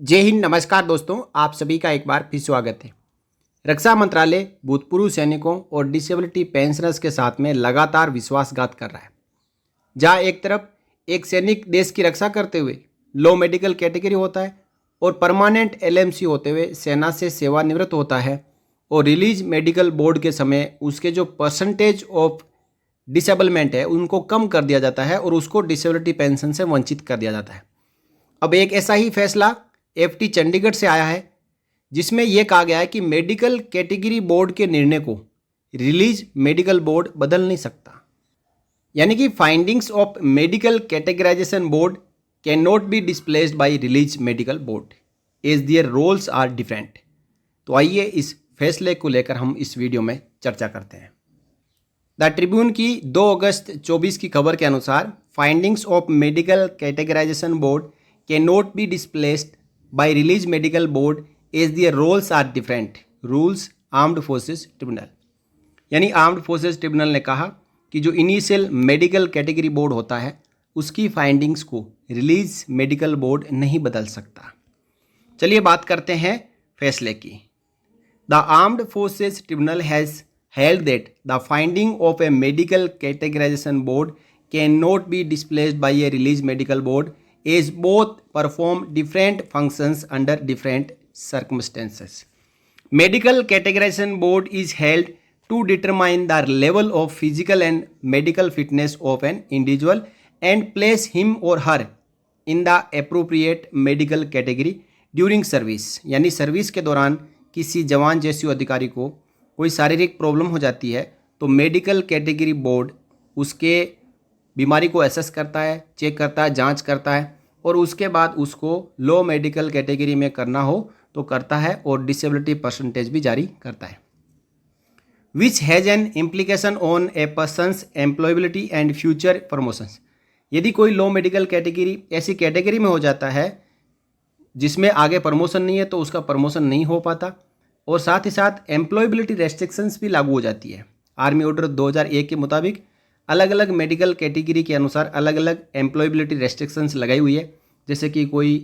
जय हिंद। नमस्कार दोस्तों, आप सभी का एक बार फिर स्वागत है। रक्षा मंत्रालय भूतपूर्व सैनिकों और डिसेबिलिटी पेंशनर्स के साथ में लगातार विश्वासघात कर रहा है। जहां एक तरफ एक सैनिक देश की रक्षा करते हुए लो मेडिकल कैटेगरी होता है और परमानेंट एलएमसी होते हुए सेना से सेवानिवृत्त होता है और रिलीज मेडिकल बोर्ड के समय उसके जो परसेंटेज ऑफ डिसेबलमेंट है उनको कम कर दिया जाता है और उसको डिसेबिलिटी पेंशन से वंचित कर दिया जाता है। अब एक ऐसा ही फैसला एफटी चंडीगढ़ से आया है जिसमें यह कहा गया है कि मेडिकल कैटेगरी बोर्ड के निर्णय को रिलीज मेडिकल बोर्ड बदल नहीं सकता। यानी कि findings of medical categorisation board can not be displaced by release medical board as their roles are different. तो आइए इस फैसले को लेकर हम इस वीडियो में चर्चा करते हैं। द ट्रिब्यून की 2 अगस्त 24 की खबर के अनुसार findings of medical categorisation board can not be displaced by release medical board as their roles are different rules armed forces tribunal. यानी आर्म्ड फोर्सेस ट्रिब्यूनल ने कहा कि जो इनिशियल मेडिकल कैटेगरी बोर्ड होता है उसकी फाइंडिंग्स को रिलीज मेडिकल बोर्ड नहीं बदल सकता। चलिए बात करते हैं फैसले की। The armed forces tribunal has held that the finding of a medical categorization board cannot be displaced by a release medical board as both perform different functions under different circumstances. Medical categorization board is held to determine the level of physical and medical fitness of an individual and place him or her in the appropriate medical category during service। यानी service के दौरान किसी जवान जैसे अधिकारी को कोई शारीरिक प्रॉब्लम हो जाती है तो मेडिकल कैटेगरी बोर्ड उसके बीमारी को एसेस करता है, चेक करता है, जांच करता है और उसके बाद उसको लो मेडिकल कैटेगरी में करना हो तो करता है और डिसेबिलिटी परसेंटेज भी जारी करता है। Which has an implication on A persons employability and future promotions. यदि कोई लो मेडिकल कैटेगरी ऐसी कैटेगरी में हो जाता है जिसमें आगे प्रमोशन नहीं है तो उसका प्रमोशन नहीं हो पाता और साथ ही साथ एम्प्लॉयबिलिटी रेस्ट्रिक्शंस भी लागू हो जाती है। आर्मी ऑर्डर 2001 के मुताबिक अलग अलग मेडिकल कैटेगरी के अनुसार अलग अलग एम्प्लॉयबिलिटी रेस्ट्रिक्शंस लगाई हुई है। जैसे कि कोई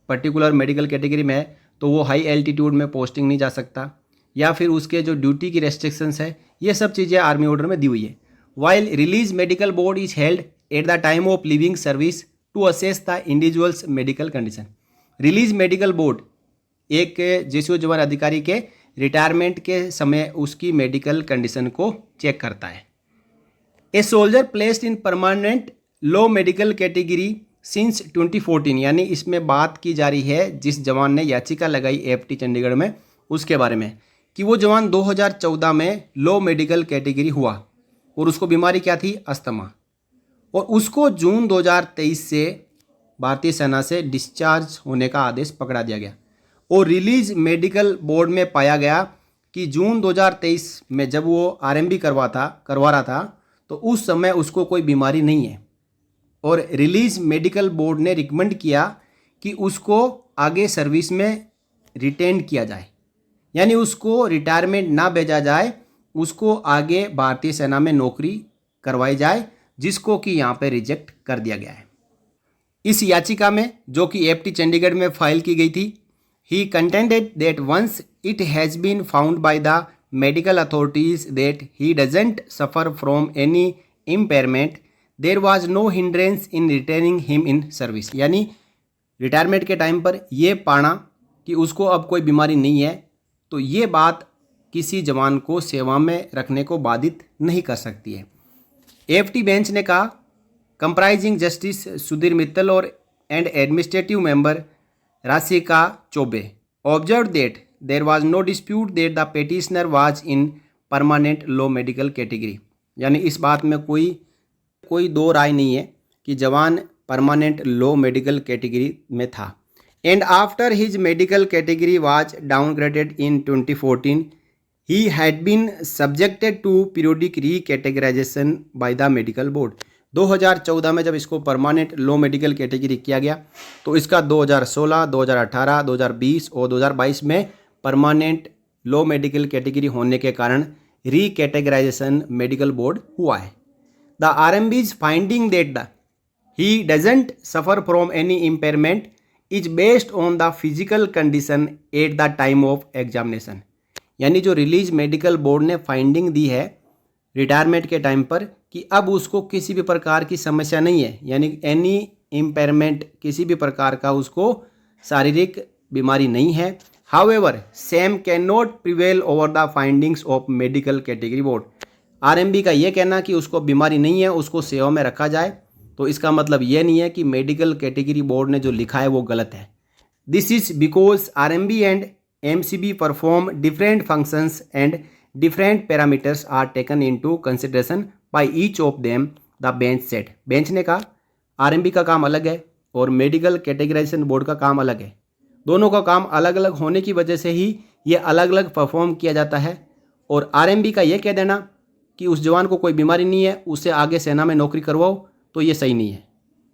पर्टिकुलर मेडिकल कैटेगरी में है तो वो हाई एल्टीट्यूड में पोस्टिंग नहीं जा सकता या फिर उसके जो ड्यूटी की रेस्ट्रिक्शंस है ये सब चीज़ें आर्मी ऑर्डर में दी हुई है। While release medical board is held at the time of living service to assess the individual's medical condition. Release medical board एक जेसीओ जवान अधिकारी के रिटायरमेंट के समय उसकी मेडिकल कंडीशन को चेक करता है। A soldier placed in permanent low medical category since 2014। यानी इसमें बात की जा रही है जिस जवान ने याचिका लगाई एफटी चंडीगढ़ में उसके बारे में कि वो जवान 2014 में लो मेडिकल कैटेगरी हुआ और उसको बीमारी क्या थी, अस्थमा, और उसको जून 2023 से भारतीय सेना से डिस्चार्ज होने का आदेश पकड़ा दिया गया और रिलीज मेडिकल बोर्ड में पाया गया कि जून 2023 में जब वो आरएमबी करवा रहा था तो उस समय उसको कोई बीमारी नहीं है और रिलीज मेडिकल बोर्ड ने रिकमेंड किया कि उसको आगे सर्विस में रिटेन किया जाए। यानी उसको रिटायरमेंट ना भेजा जाए, उसको आगे भारतीय सेना में नौकरी करवाई जाए, जिसको कि यहाँ पे रिजेक्ट कर दिया गया है। इस याचिका में जो कि एफटी चंडीगढ़ में फाइल की गई थी, he contended that once it has been found by the medical authorities that he doesn't suffer from any impairment, there was no hindrance in retaining him in service। यानी रिटायरमेंट के time पर यह पाना कि उसको अब कोई बीमारी नहीं है तो ये बात किसी जवान को सेवा में रखने को बाधित नहीं कर सकती है। एफटी बेंच ने कहा, कंप्राइजिंग जस्टिस सुधीर मित्तल और and administrative member Rashika Chaubey, observe that there was no dispute that the petitioner was in permanent low medical category. यानी इस बात में कोई दो राय नहीं है कि जवान परमानेंट लो मेडिकल कैटेगरी में था। And after his medical category was downgraded in 2014 he had been subjected to periodic recategorization by the medical board. 2014 में जब इसको परमानेंट लो मेडिकल कैटेगरी किया गया तो इसका 2016, 2018, 2020 और 2022 में परमानेंट लो मेडिकल कैटेगरी होने के कारण रीकैटेगराइजेशन मेडिकल बोर्ड हुआ है। The RMB is finding that the he doesn't suffer from any impairment is based on the physical condition at the time of examination. यानी जो रिलीज मेडिकल बोर्ड ने finding दी है retirement के टाइम पर कि अब उसको किसी भी प्रकार की समस्या नहीं है, यानी एनी इम्पेयरमेंट, किसी भी प्रकार का उसको शारीरिक बीमारी नहीं है। However same can not prevail over the findings of medical category board. RMB का ये कहना कि उसको बीमारी नहीं है, उसको सेवा में रखा जाए, तो इसका मतलब ये नहीं है कि मेडिकल कैटेगरी बोर्ड ने जो लिखा है वो गलत है। This is because RMB and MCB perform different functions and different parameters are taken into consideration by each of them the bench set. Bench ने कहा आरएमबी का काम अलग है और मेडिकल कैटेगराइजेशन बोर्ड का काम अलग है। दोनों का काम अलग अलग होने की वजह से ही ये अलग अलग परफॉर्म किया जाता है। और आरएमबी का ये कह देना कि उस जवान को कोई बीमारी नहीं है, उससे आगे सेना में नौकरी करवाओ, तो ये सही नहीं है।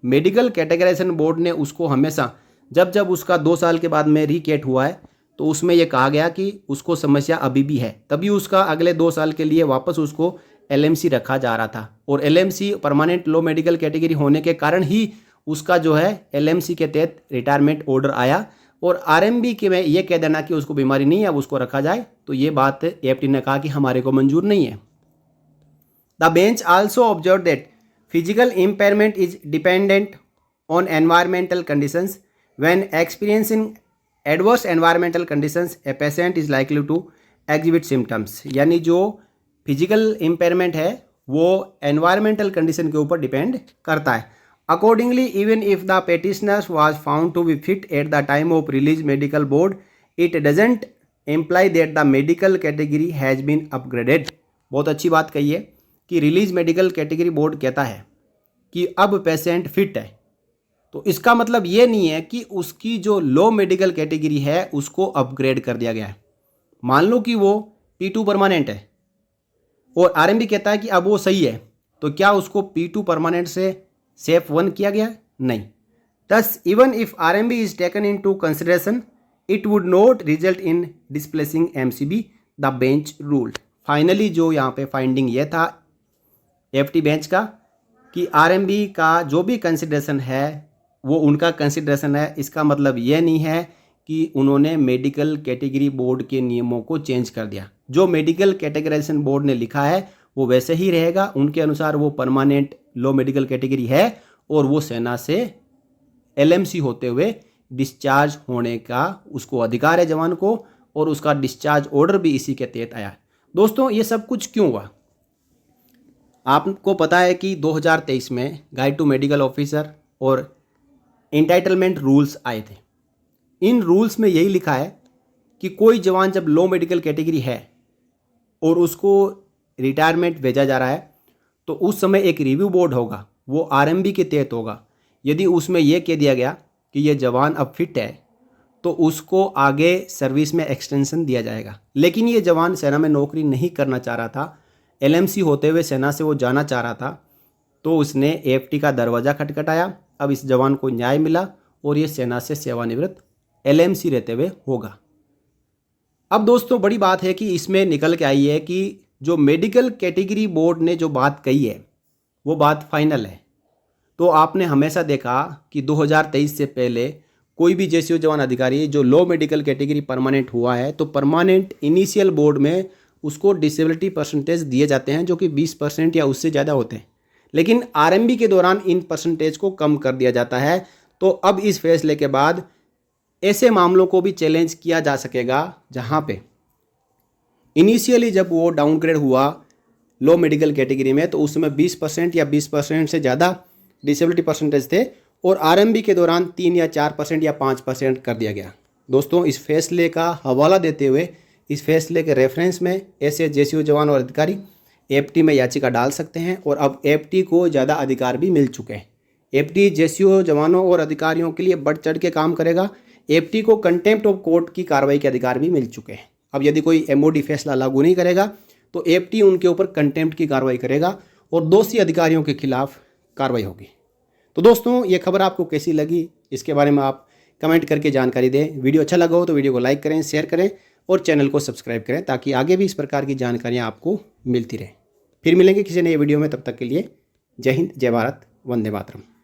मेडिकल कैटेगराइजेशन बोर्ड ने उसको हमेशा जब जब उसका 2 साल के बाद में रिकेट हुआ है तो उसमें यह कहा गया कि उसको समस्या अभी भी है, तभी उसका अगले 2 साल के लिए वापस उसको एलएमसी रखा जा रहा था। और LMC permanent low medical category होने के कारण ही उसका जो है एलएमसी के तहत रिटायरमेंट ऑर्डर आया। और आरएमबी के में ये कह देना कि उसको बीमारी नहीं है, अब उसको रखा जाए, तो ये बात एएफटी ने कहा कि हमारे को मंजूर नहीं है। The bench also observe that physical impairment is dependent on environmental conditions when experiencing adverse environmental conditions a patient is likely to exhibit symptoms. यानी जो फिजिकल इम्पेयरमेंट है वो एनवायरमेंटल कंडीशन के ऊपर डिपेंड करता है। Accordingly, even if the petitioner was found to be fit at the time of release medical board, it doesn't imply that the medical category has been upgraded। बहुत अच्छी बात कही है कि रिलीज मेडिकल कैटेगरी बोर्ड कहता है कि अब पेशेंट फिट है, तो इसका मतलब ये नहीं है कि उसकी जो लो मेडिकल कैटेगरी है उसको अपग्रेड कर दिया गया है। मान लो कि वो P2 परमानेंट है और आरएमबी कहता है कि अब वो सही है, तो क्या उसको P2 परमानेंट से सेफ 1 किया गया? नहीं। Thus even if RMB is taken into consideration it would not result in displacing MCB the bench rule. Finally जो यहाँ पे फाइंडिंग ये था एफटी बेंच का कि आरएमबी का जो भी कंसिडरेशन है वो उनका कंसिडरेशन है। इसका मतलब ये नहीं है कि उन्होंने मेडिकल कैटेगरी बोर्ड के नियमों को चेंज कर दिया। जो मेडिकल कैटेगराइजेशन बोर्ड ने लिखा है वो वैसे ही रहेगा। उनके अनुसार वो परमानेंट लो मेडिकल कैटेगरी है और वो सेना से एलएमसी होते हुए डिस्चार्ज होने का उसको अधिकार है जवान को, और उसका डिस्चार्ज ऑर्डर भी इसी के तहत आया। दोस्तों ये सब कुछ क्यों हुआ? आपको पता है कि 2023 में गाइड टू मेडिकल ऑफिसर और एंटाइटलमेंट रूल्स आए थे। इन रूल्स में यही लिखा है कि कोई जवान जब लो मेडिकल कैटेगरी है और उसको रिटायरमेंट भेजा जा रहा है तो उस समय एक रिव्यू बोर्ड होगा, वो आरएमबी के तहत होगा। यदि उसमें यह कह दिया गया कि ये जवान अब फिट है तो उसको आगे सर्विस में एक्सटेंशन दिया जाएगा। लेकिन ये जवान सेना में नौकरी नहीं करना चाह रहा था, एलएमसी होते हुए सेना से वो जाना चाह रहा था, तो उसने एएफटी का दरवाज़ा खटखटाया। अब इस जवान को न्याय मिला और ये सेना से सेवानिवृत्त एलएमसी रहते हुए होगा। अब दोस्तों बड़ी बात है कि इसमें निकल के आई है कि जो मेडिकल कैटेगरी बोर्ड ने जो बात कही है वो बात फाइनल है। तो आपने हमेशा देखा कि 2023 से पहले कोई भी जेसीओ जवान अधिकारी जो लो मेडिकल कैटेगरी परमानेंट हुआ है तो परमानेंट इनिशियल बोर्ड में उसको डिसेबिलिटी परसेंटेज दिए जाते हैं जो कि 20% या उससे ज़्यादा होते हैं। लेकिन आरएमबी के दौरान इन परसेंटेज को कम कर दिया जाता है। तो अब इस फैसले के बाद ऐसे मामलों को भी चैलेंज किया जा सकेगा जहाँ पे इनिशियली जब वो डाउनग्रेड हुआ लो मेडिकल कैटेगरी में तो उसमें 20% या 20% से ज़्यादा डिसेबिलिटी परसेंटेज थे और आरएमबी के दौरान 3 या 4% या 5% कर दिया गया। दोस्तों इस फैसले का हवाला देते हुए इस फैसले के रेफरेंस में ऐसे जेसीओ जवान और अधिकारी एएफटी में याचिका डाल सकते हैं और अब एएफटी को ज़्यादा अधिकार भी मिल चुके हैं। एएफटी जेसीओ जवानों और अधिकारियों के लिए बढ़ चढ़ के काम करेगा। एएफटी को कंटेम्प्ट ऑफ कोर्ट की कार्रवाई के अधिकार भी मिल चुके हैं। अब यदि कोई एमओडी फैसला लागू नहीं करेगा तो एएफटी उनके ऊपर कंटेम्प्ट की कार्रवाई करेगा और दोषी अधिकारियों के खिलाफ कार्रवाई होगी। तो दोस्तों ये खबर आपको कैसी लगी इसके बारे में आप कमेंट करके जानकारी दें। वीडियो अच्छा लगा हो तो वीडियो को लाइक करें, शेयर करें और चैनल को सब्सक्राइब करें ताकि आगे भी इस प्रकार की जानकारियाँ आपको मिलती रहें। फिर मिलेंगे किसी नए वीडियो में, तब तक के लिए जय हिंद, जय भारत, वंदे मातरम।